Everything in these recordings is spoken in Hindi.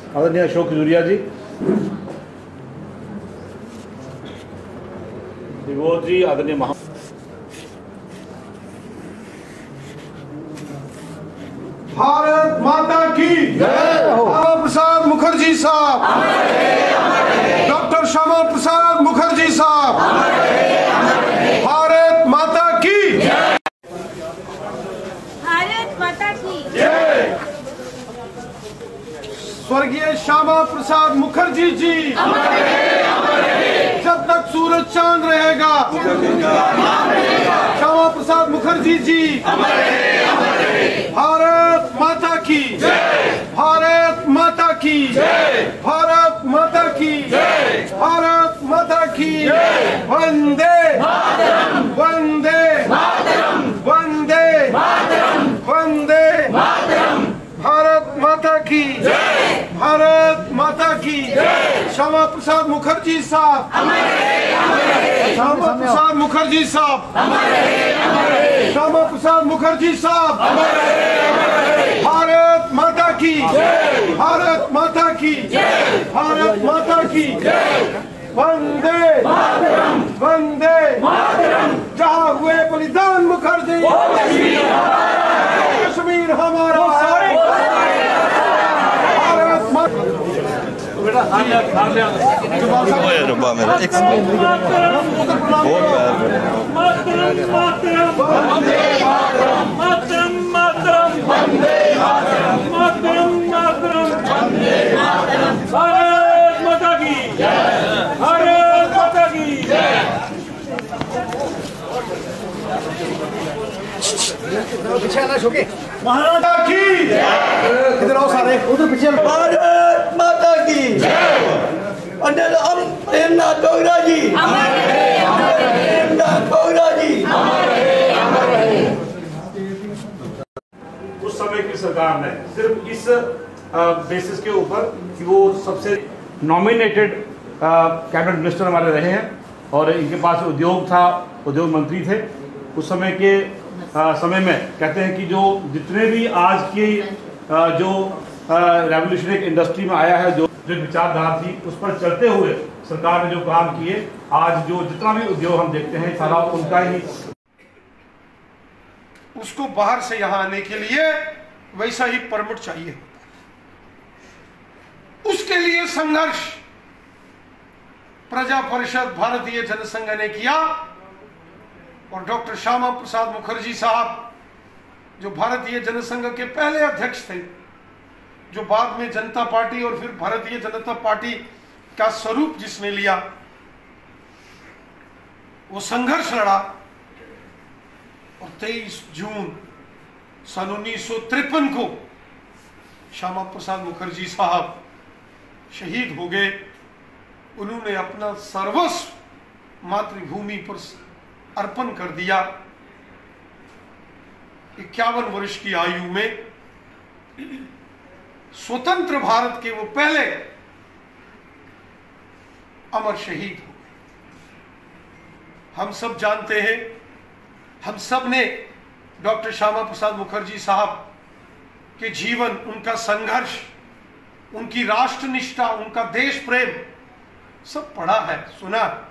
आदरणीय अशोक खजूरिया जी, दिवोर जी, आदरणीय भारत माता की जय। श्यामा प्रसाद मुखर्जी साहब, डॉक्टर श्यामा प्रसाद मुखर्जी साहब, भारत माता की जय। भारत माता की जय। स्वर्गीय श्यामा प्रसाद मुखर्जी जी, जब तक सूरज चांद रहेगा, श्यामा प्रसाद मुखर्जी जी, भारत माता की जय। भारत माता की जय। भारत माता की जय। भारत माता की जय। वंदे मातरम, वंदे मातरम, वंदे मातरम, वंदे मातरम। भारत माता की जय। भारत माता की जय। श्यामा प्रसाद मुखर्जी साहब, श्यामा प्रसाद मुखर्जी साहब, श्यामा प्रसाद मुखर्जी साहब, भारत माता की जय। भारत माता की जय। भारत माता की जय। वंदे मातरम, वंदे मातरम। जहाँ हुए बलिदान मुखर्जी, कश्मीर हमारा है। भारत माता माता की इधर आओ सारे, उधर पीछे। भारत माता की अनिल प्रेमनाथ डोगरा जी, प्रेमनाथ डोगरा जी। उस समय की सरकार ने सिर्फ इस बेसिस के ऊपर कि वो सबसे नॉमिनेटेड कैबिनेट मिनिस्टर हमारे रहे हैं और इनके पास उद्योग था, उद्योग मंत्री थे उस समय के समय में, कहते हैं कि जो जितने भी आज की जो रेवोल्यूशनरी इंडस्ट्री में आया है, जो विचारधारा थी उस पर चलते हुए सरकार ने जो काम किए, आज जो जितना भी उद्योग हम देखते हैं सारा उनका ही। उसको बाहर से यहां आने के लिए वैसा ही परमिट चाहिए, उसके लिए संघर्ष प्रजा परिषद भारतीय जनसंघ ने किया और डॉक्टर श्यामा प्रसाद मुखर्जी साहब, जो भारतीय जनसंघ के पहले अध्यक्ष थे, जो बाद में जनता पार्टी और फिर भारतीय जनता पार्टी का स्वरूप जिसने लिया, वो संघर्ष लड़ा और 23 जून सन 1953 को श्यामा प्रसाद मुखर्जी साहब शहीद हो गए। उन्होंने अपना सर्वस्व मातृभूमि पर अर्पण कर दिया। 51 वर्ष की आयु में स्वतंत्र भारत के वो पहले अमर शहीद हो गए। हम सब जानते हैं, हम सब ने डॉक्टर श्यामा प्रसाद मुखर्जी साहब के जीवन, उनका संघर्ष, उनकी राष्ट्रनिष्ठा, उनका देश प्रेम सब पढ़ा है, सुना।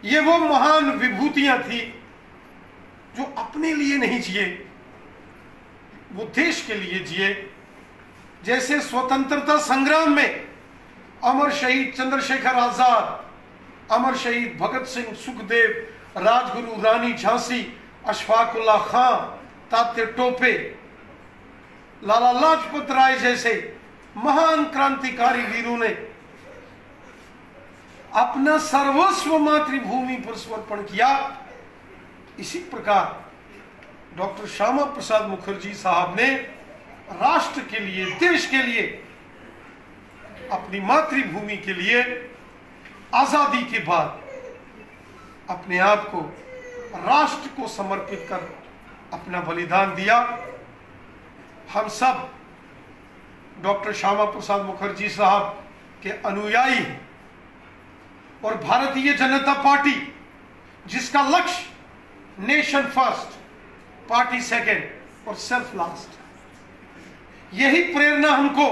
ये वो महान विभूतियां थी जो अपने लिए नहीं जिए, वो देश के लिए जिए। जैसे स्वतंत्रता संग्राम में अमर शहीद चंद्रशेखर आजाद, अमर शहीद भगत सिंह, सुखदेव, राजगुरु रानी झांसी, अशफाक उल्लाह खां, तात्या टोपे, लाला लाजपत राय जैसे महान क्रांतिकारी वीरों ने अपना सर्वस्व मातृभूमि पर समर्पण किया, इसी प्रकार डॉक्टर श्यामा प्रसाद मुखर्जी साहब ने राष्ट्र के लिए, देश के लिए, अपनी मातृभूमि के लिए आजादी के बाद अपने आप को राष्ट्र को समर्पित कर अपना बलिदान दिया। हम सब डॉक्टर श्यामा प्रसाद मुखर्जी साहब के अनुयायी हैं और भारतीय जनता पार्टी जिसका लक्ष्य नेशन फर्स्ट, पार्टी सेकेंड और सेल्फ लास्ट। यही प्रेरणा हमको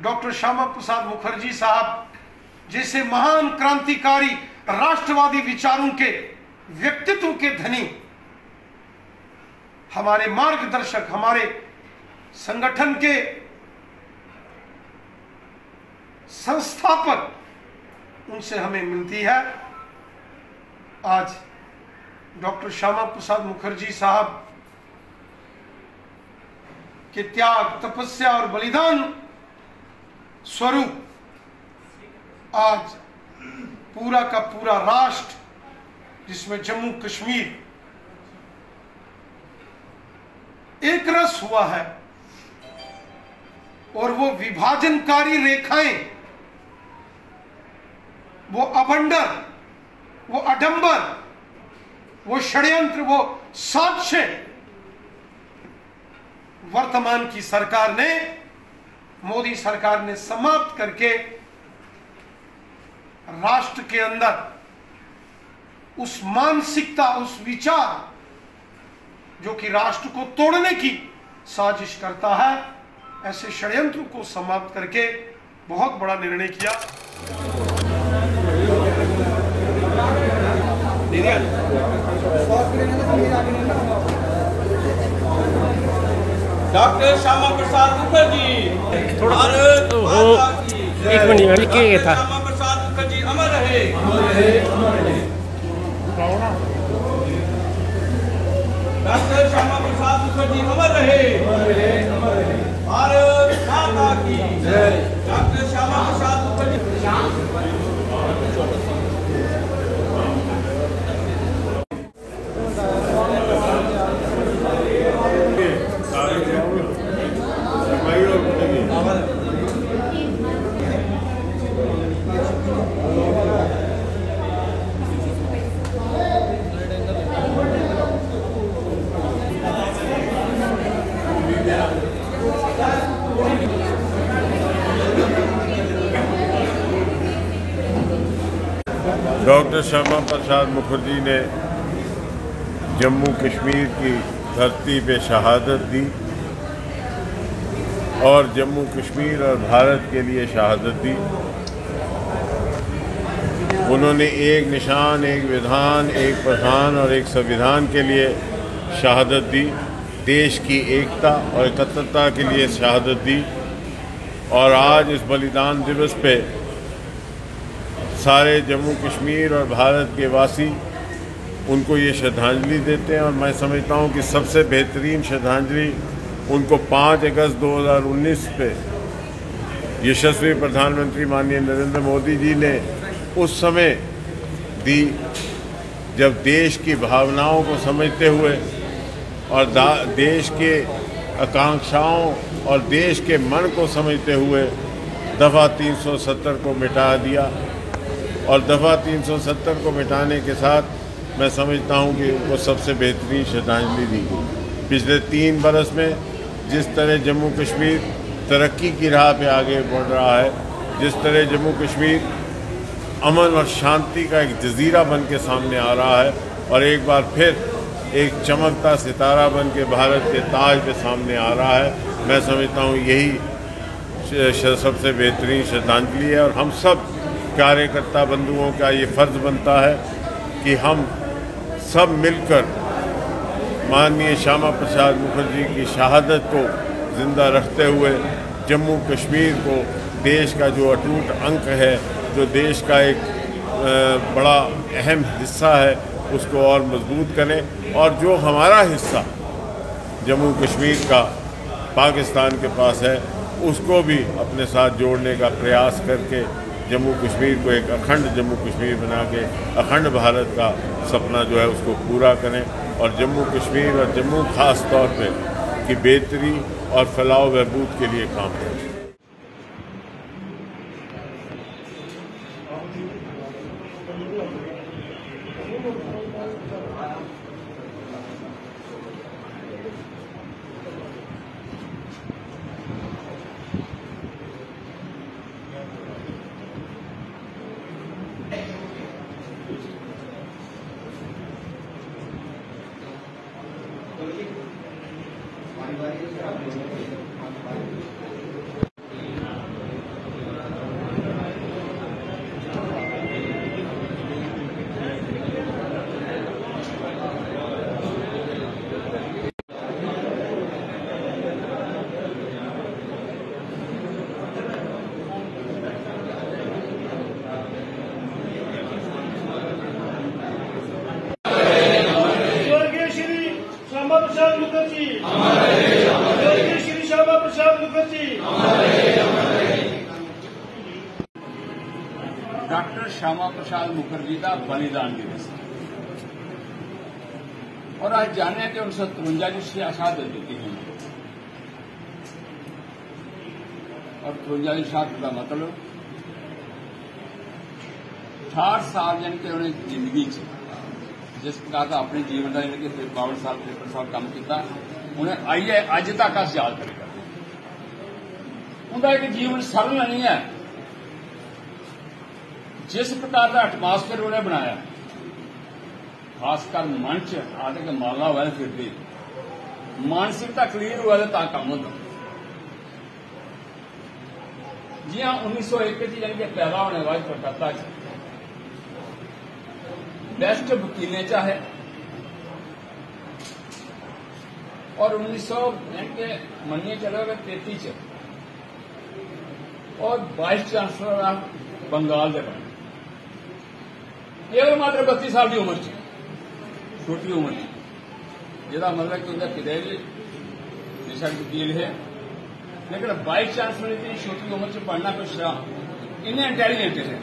डॉक्टर श्यामा प्रसाद मुखर्जी साहब जैसे महान क्रांतिकारी, राष्ट्रवादी विचारों के, व्यक्तित्व के धनी, हमारे मार्गदर्शक, हमारे संगठन के संस्थापक, उनसे हमें मिलती है। आज डॉक्टर श्यामा प्रसाद मुखर्जी साहब के त्याग, तपस्या और बलिदान स्वरूप आज पूरा का पूरा राष्ट्र, जिसमें जम्मू कश्मीर एक रस हुआ है, और वो विभाजनकारी रेखाएं, वो अबंडर, वो अडंबर, वो षड्यंत्र, वो साजिशें वर्तमान की सरकार ने, मोदी सरकार ने समाप्त करके राष्ट्र के अंदर उस मानसिकता, उस विचार जो कि राष्ट्र को तोड़ने की साजिश करता है, ऐसे षड्यंत्र को समाप्त करके बहुत बड़ा निर्णय किया। डॉक्टर श्यामा प्रसाद मुखर्जी, भारत माता की जय। एक मिनट में क्या था? श्यामा प्रसाद मुखर्जी अमर रहे। डॉक्टर श्यामा प्रसाद मुखर्जी अमर रहे। भारत माता की जय। डॉक्टर श्यामा प्रसाद मुखर्जी। डॉक्टर श्यामा प्रसाद मुखर्जी ने जम्मू कश्मीर की धरती पे शहादत दी और जम्मू कश्मीर और भारत के लिए शहादत दी। उन्होंने एक निशान, एक विधान, एक प्रधान और एक संविधान के लिए शहादत दी। देश की एकता और एकत्रता के लिए शहादत दी। और आज इस बलिदान दिवस पे सारे जम्मू कश्मीर और भारत के वासी उनको ये श्रद्धांजलि देते हैं। और मैं समझता हूँ कि सबसे बेहतरीन श्रद्धांजलि उनको 5 अगस्त 2019 पे यशस्वी प्रधानमंत्री माननीय नरेंद्र मोदी जी ने उस समय दी, जब देश की भावनाओं को समझते हुए और देश के आकांक्षाओं और देश के मन को समझते हुए दफ़ा 370 को मिटा दिया। और दफ़ा 370 को मिटाने के साथ मैं समझता हूँ कि उनको सबसे बेहतरीन श्रद्धांजलि दी गई। पिछले 3 बरस में जिस तरह जम्मू कश्मीर तरक्की की राह पे आगे बढ़ रहा है, जिस तरह जम्मू कश्मीर अमन और शांति का एक जजीरा बन के सामने आ रहा है और एक बार फिर एक चमकता सितारा बन के भारत के ताज पे सामने आ रहा है, मैं समझता हूँ यही सबसे बेहतरीन श्रद्धांजलि है। और हम सब कार्यकर्ता बंधुओं का ये फ़र्ज़ बनता है कि हम सब मिलकर माननीय श्यामा प्रसाद मुखर्जी की शहादत को ज़िंदा रखते हुए जम्मू कश्मीर को देश का जो अटूट अंग है, जो देश का एक बड़ा अहम हिस्सा है, उसको और मजबूत करें। और जो हमारा हिस्सा जम्मू कश्मीर का पाकिस्तान के पास है, उसको भी अपने साथ जोड़ने का प्रयास करके जम्मू कश्मीर को एक अखंड जम्मू कश्मीर बना के अखंड भारत का सपना जो है उसको पूरा करें और जम्मू कश्मीर और जम्मू खास तौर पे की बेहतरी और फलाह बहबूद के लिए काम करें। श्यामा प्रसाद मुखर्जी, स्वर्गीय श्री श्यामा प्रसाद मुखर्जी। डॉक्टर श्यामा प्रसाद मुखर्जी का बलिदान दिवस और आज जाने कि 1953 की शहादत दी गई और 53 शहादत का मतलब 68 साल जन के उन्हें जिंदगी जिस प्रकार का अपने जीवन का यानी कि 52 साल 53 साल काम किया उन्हें आइए अज तक अस याद करेगा। उनका एक जीवन सरल नहीं है। जिस प्रकार का एटमॉस्फेयर उन्हें बनाया खासकर मन च आदि के माला हुआ फिर भी मानसिकता क्लीयर हुआ तो काम होता जी हाँ 1901 यानी कि पैदा होने वाले कलकत्ता बेस्ट वकीलें चाहे और 1900 के मनिए चले गए 33 और वाइस चांसलर ऑफ बंगाल के बने केवल मात्र 32 साल की उम्र छोटी उम्र जिसका मतलब कि उनका पिता भी बेशक वकील है लेकिन वाइस चांसलर इतनी छोटी उम्र से पढ़ना कुछ इन्हें इंटेलिजेंट है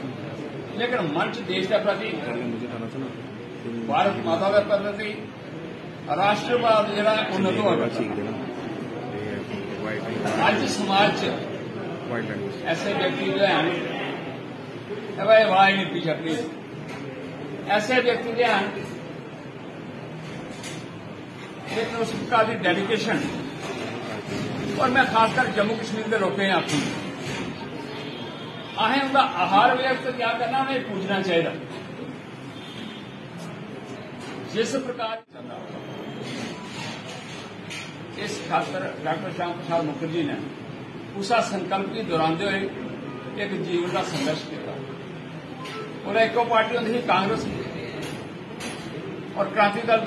लेकिन मंच देश के प्रति भारत माता के प्रति राष्ट्रवाद जरा उन्नत हो आज समाज ऐसे व्यक्ति जो है भाई वाह नहीं पीछे प्लीज ऐसे व्यक्ति जो है लेकिन उसका भी डेडिकेशन और मैं खासकर जम्मू कश्मीर के लोग आखूँ अहें उनका आहार व्यवस्था क्या करना उन्हें पूछना चाहिए जिस प्रकार इस खासकर डॉक्टर श्यामा प्रसाद मुखर्जी ने उस संकल्प की दोहराते हुए एक जीवन का संघर्ष किया और एको पार्टी होती थी कांग्रेस और क्रांति दल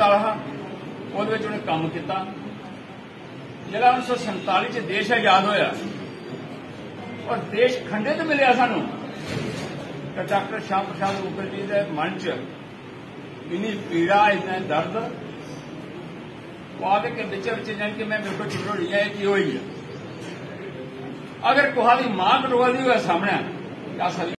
उन्हें काम किया जिला 1947 देश आजाद होया और देश खंडित मिले सानू तो डॉक्टर श्यामा प्रसाद मुखर्जी के मन च इन्नी पीड़ा इतना दर्द वो आगे के बिच जान कि मैं मेरे को चिड़ोड़ी है कि हुई है अगर कुहा की मां कटोआ दी हुआ सामने